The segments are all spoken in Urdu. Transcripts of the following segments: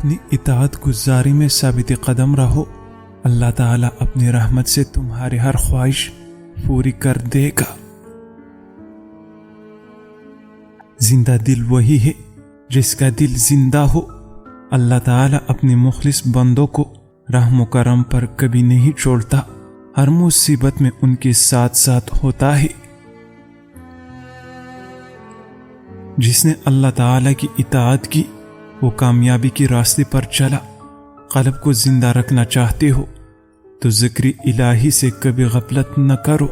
اپنی اطاعت گزاری میں ثابت قدم رہو، اللہ تعالیٰ اپنی رحمت سے تمہاری ہر خواہش پوری کر دے گا۔ زندہ دل وہی ہے جس کا دل زندہ ہو۔ اللہ تعالیٰ اپنے مخلص بندوں کو رحم و کرم پر کبھی نہیں چھوڑتا، ہر مصیبت میں ان کے ساتھ ساتھ ہوتا ہے۔ جس نے اللہ تعالیٰ کی اطاعت کی وہ کامیابی کے راستے پر چلا۔ قلب کو زندہ رکھنا چاہتے ہو تو ذکر الہی سے کبھی غفلت نہ کرو۔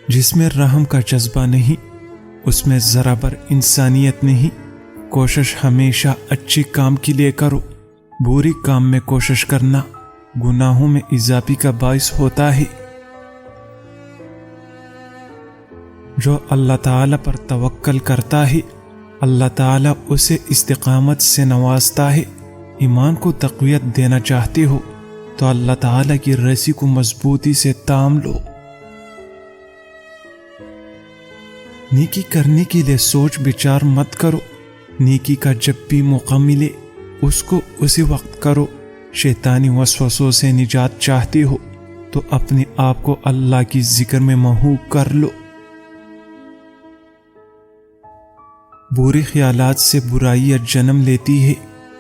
جس میں رحم کا جذبہ نہیں اس میں ذرا بر انسانیت نہیں۔ کوشش ہمیشہ اچھے کام کے لیے کرو، بری کام میں کوشش کرنا گناہوں میں اضافے کا باعث ہوتا ہے۔ جو اللہ تعالیٰ پر توکل کرتا ہے اللہ تعالیٰ اسے استقامت سے نوازتا ہے۔ ایمان کو تقویت دینا چاہتے ہو تو اللہ تعالیٰ کی رسی کو مضبوطی سے تھام لو۔ نیکی کرنے کے لیے سوچ بچار مت کرو، نیکی کا جب بھی موقع ملے اس کو اسی وقت کرو۔ شیطانی وسوسوں سے نجات چاہتے ہو تو اپنے آپ کو اللہ کی ذکر میں محو کر لو۔ برے خیالات سے برائیاں جنم لیتی ہے،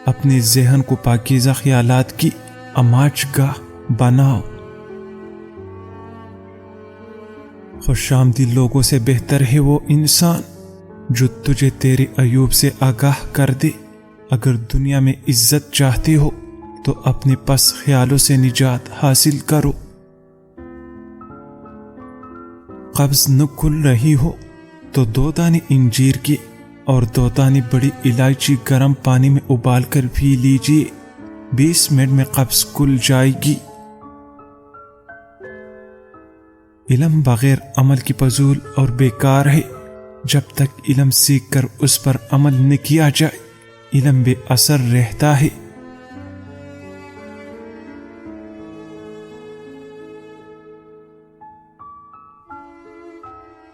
اپنے ذہن کو پاکیزہ خیالات کی اماج گاہ بناؤ۔ خوش آمدید لوگوں سے بہتر ہے وہ انسان جو تجھے تیرے عیوب سے آگاہ کر دے۔ اگر دنیا میں عزت چاہتے ہو تو اپنے پس خیالوں سے نجات حاصل کرو۔ قبض نہ کھل رہی ہو تو 2 دانے انجیر کے اور 2 دانے بڑی الائچی گرم پانی میں ابال کر پی لیجئے، 20 منٹ میں قبض کھل جائے گی۔ علم بغیر عمل کی فضول اور بیکار ہے۔ جب تک علم سیکھ کر اس پر عمل نہ کیا جائے علم بے اثر رہتا ہے۔